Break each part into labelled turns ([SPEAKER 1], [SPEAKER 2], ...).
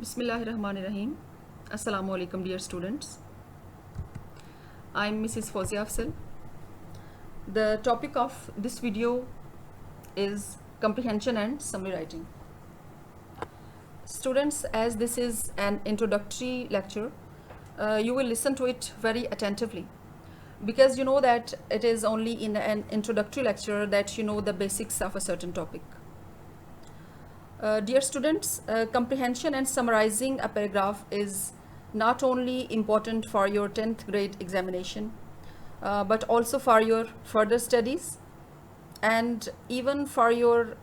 [SPEAKER 1] Bismillahirrahmanirrahim. Assalamu alaikum, dear students. I'm Mrs. Fawzia Afzal. The topic of this video is comprehension and summary writing. Students, as this is an introductory lecture, you will listen to it very attentively, because you know that it is only in an introductory lecture that you know the basics of a certain topic. Dear students, comprehension and summarizing a paragraph is not only important for your 10th grade examination, but also for your further studies and even for your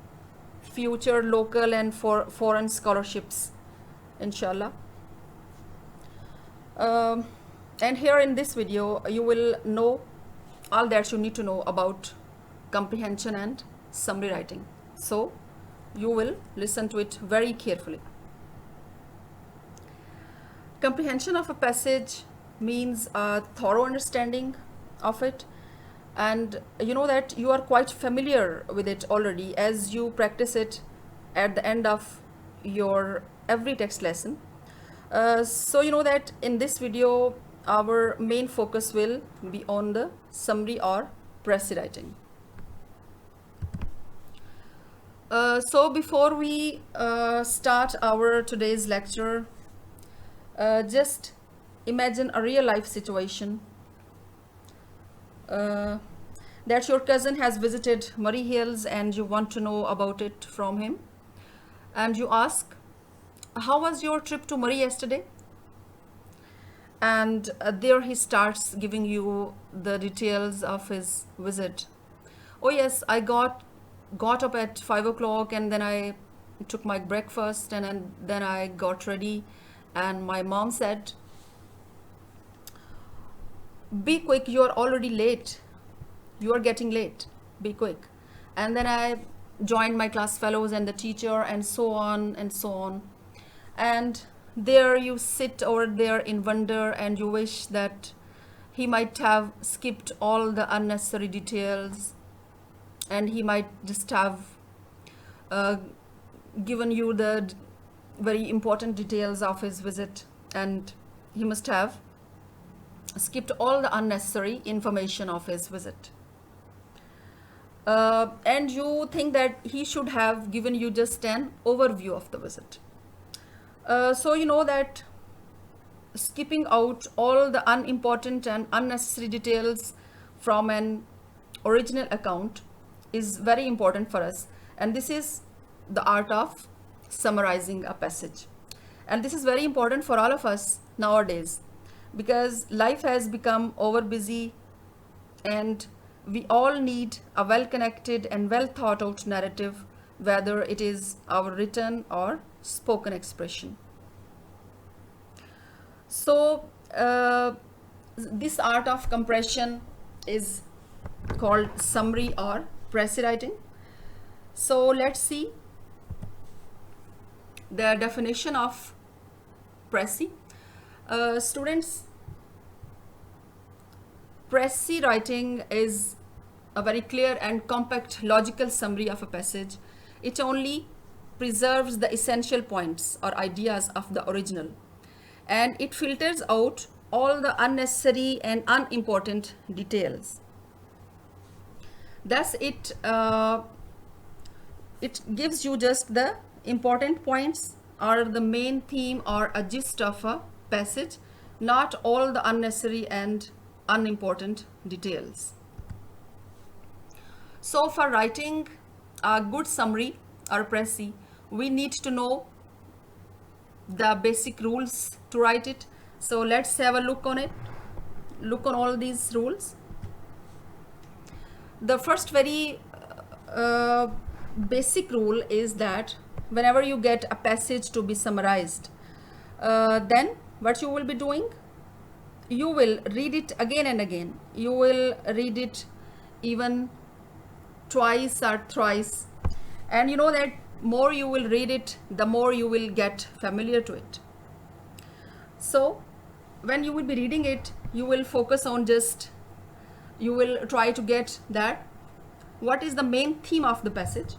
[SPEAKER 1] future local and foreign scholarships, inshallah. And here in this video, you will know all that you need to know about comprehension and summary writing. So you will listen to it very carefully. Comprehension of a passage means a thorough understanding of it, and you know that you are quite familiar with it already as you practice it at the end of your every text lesson. So you know that in this video our main focus will be on the summary or precis writing. So before we start our today's lecture, just imagine a real life situation that your cousin has visited Murray Hills and you want to know about it from him, and you ask, how was your trip to Murray yesterday? And there he starts giving you the details of his visit. Oh yes, I got up at 5 o'clock and then I took my breakfast and then I got ready, and my mom said, be quick, you are already late, you are getting late, be quick. And then I joined my class fellows and the teacher and so on and so on. And there you sit over there in wonder and you wish that he might have skipped all the unnecessary details, and he might just have given you the very important details of his visit, and he must have skipped all the unnecessary information of his visit. And you think that he should have given you just an overview of the visit. So you know that skipping out all the unimportant and unnecessary details from an original account is very important for us, and this is the art of summarizing a passage. And this is very important for all of us nowadays, because life has become over busy and we all need a well connected and well thought out narrative, whether it is our written or spoken expression. So this art of compression is called summary or precis writing. So let's see the definition of precis. Students, precis writing is a very clear and compact logical summary of a passage. It only preserves the essential points or ideas of the original, and it filters out all the unnecessary and unimportant details. Thus it gives you just the important points or the main theme or a gist of a passage, not all the unnecessary and unimportant details. So for writing a good summary or precis, we need to know the basic rules to write it. So let's have a look on it, look on all these rules. The first very basic rule is that whenever you get a passage to be summarized, then what you will be doing, you will read it again and again. You will read it even twice or thrice, and you know that more you will read it, the more you will get familiar to it. So when you will be reading it, you will focus on you will try to get that what is the main theme of the passage.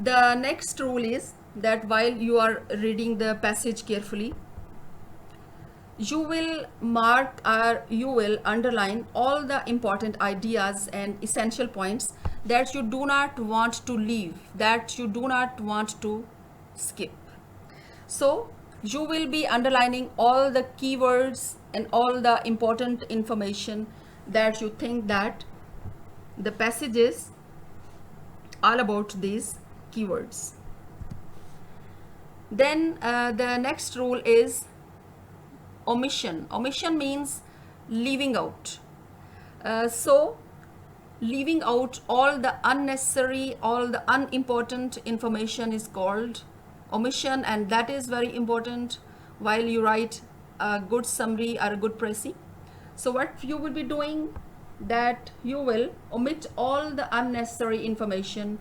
[SPEAKER 1] The next rule is that while you are reading the passage carefully, you will mark or you will underline all the important ideas and essential points that you do not want to leave, that you do not want to skip. So you will be underlining all the keywords and all the important information that you think that the passage is all about these keywords. Then the next rule is omission. Omission means leaving out. So leaving out all the unnecessary, all the unimportant information is called omission, and that is very important while you write a good summary or a good precis. So what you will be doing, that you will omit all the unnecessary information,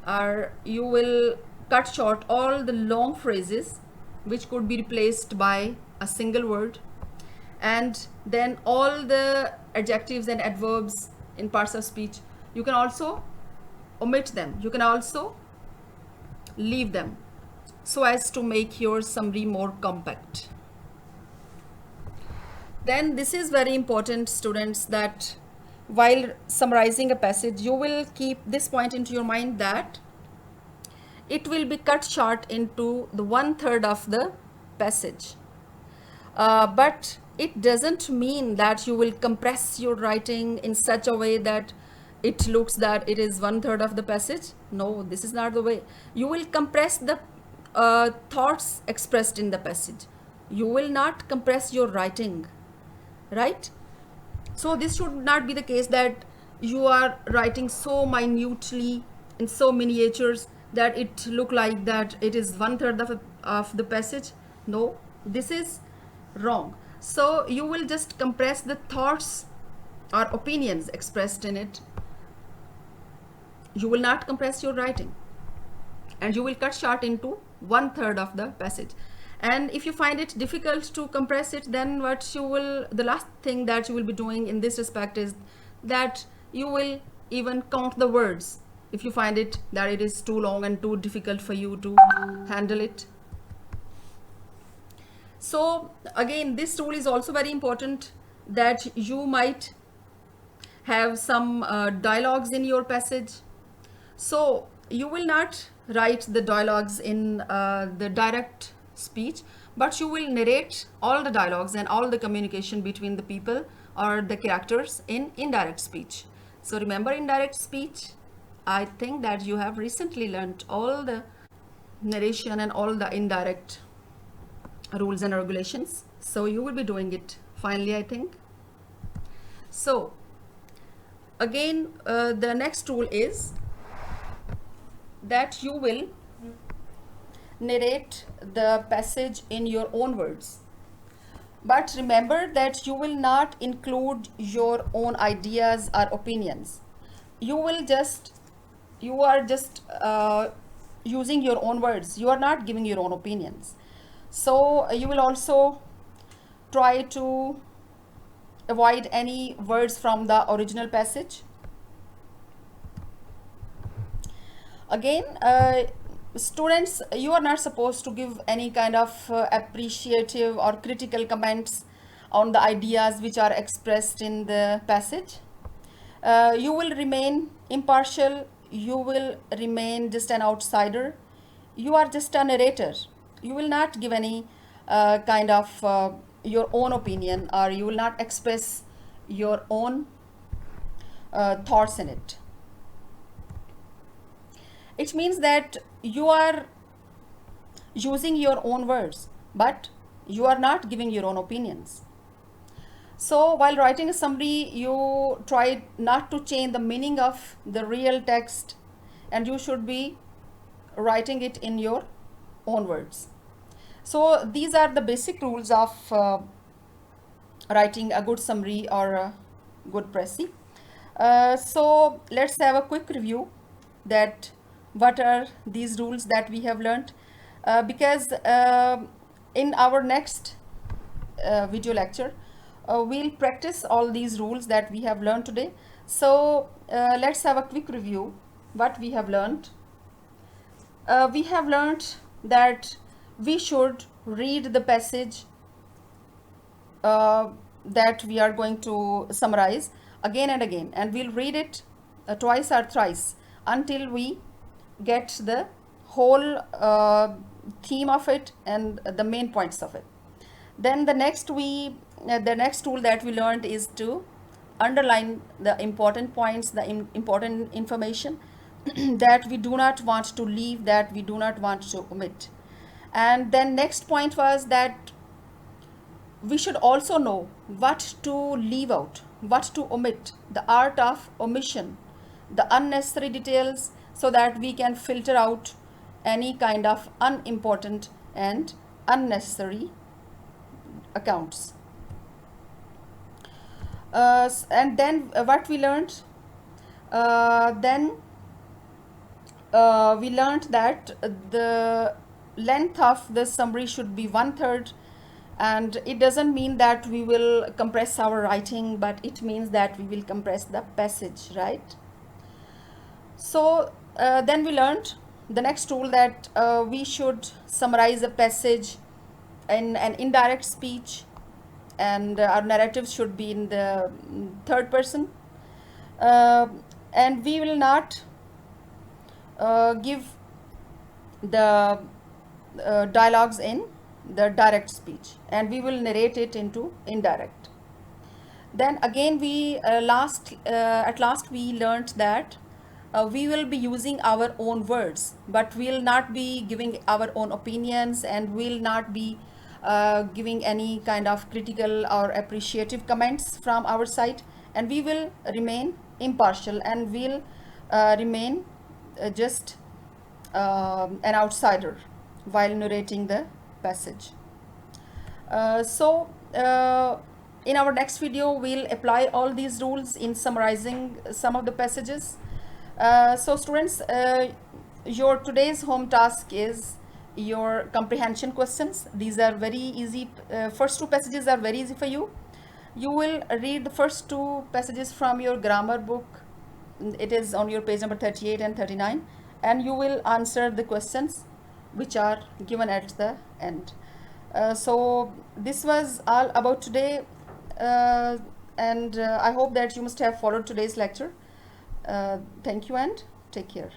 [SPEAKER 1] or you will cut short all the long phrases which could be replaced by a single word, and then all the adjectives and adverbs in parts of speech, you can also omit them, you can also leave them, so as to make your summary more compact. Then this is very important, students, that while summarizing a passage, you will keep this point into your mind, that it will be cut short into the 1/3 of the passage. But it doesn't mean that you will compress your writing in such a way that it looks that it is 1/3 of the passage. No, this is not the way. You will compress the thoughts expressed in the passage. You will not compress your writing, right? So this should not be the case, that you are writing so minutely in so miniatures that it look like that it is 1/3 of the passage. No, this is wrong. So you will just compress the thoughts or opinions expressed in it. You will not compress your writing, and you will cut short into 1/3 of the passage. And if you find it difficult to compress it, then the last thing that you will be doing in this respect is that you will even count the words if you find it that it is too long and too difficult for you to handle it. So again, this rule is also very important, that you might have some dialogues in your passage. So you will not write the dialogues in the direct speech, but you will narrate all the dialogues and all the communication between the people or the characters in indirect speech. So remember indirect speech? I think that you have recently learned all the narration and all the indirect rules and regulations. So you will be doing it finally, I think. So again, the next rule is that you will narrate the passage in your own words. But remember that you will not include your own ideas or opinions. You are just using your own words. You are not giving your own opinions. So you will also try to avoid any words from the original passage. Again, students, you are not supposed to give any kind of appreciative or critical comments on the ideas which are expressed in the passage. You will remain impartial. You will remain just an outsider. You are just a narrator. You will not give any kind of your own opinion, or you will not express your own thoughts in it. It means that you are using your own words, but you are not giving your own opinions. So while writing a summary, you try not to change the meaning of the real text, and you should be writing it in your own words. So these are the basic rules of writing a good summary or a good precis. So let's have a quick review that what are these rules that we have learned, because in our next video lecture we'll practice all these rules that we have learned today. So let's have a quick review what we have learned. We have learned that we should read the passage uh, that we are going to summarize again and again, and we'll read it twice or thrice until we get the whole theme of it and the main points of it. Then the next tool that we learned is to underline the important points, the important information that we do not want to leave, that we do not want to omit. And then next point was that we should also know what to leave out, what to omit, the art of omission, the unnecessary details, so that we can filter out any kind of unimportant and unnecessary accounts. And then what we learned, then we learned that the length of the summary should be 1/3, and it doesn't mean that we will compress our writing, but it means that we will compress the passage, right? So then we learned the next tool that we should summarize a passage in an indirect speech, and our narratives should be in the third person, uh, and we will not give the dialogues in the direct speech, and we will narrate it into indirect. Then again we at last we learned that we will be using our own words, but we will not be giving our own opinions, and will not be giving any kind of critical or appreciative comments from our side, and we will remain impartial, and will remain just an outsider while narrating the passage. In our next video, we'll apply all these rules in summarizing some of the passages. So students, your today's home task is your comprehension questions. These are very easy. First two passages are very easy for you. You will read the first two passages from your grammar book. It is on your page number 38 and 39, and you will answer the questions which are given at the end. So this was all about today, and I hope that you must have followed today's lecture. Thank you and take care.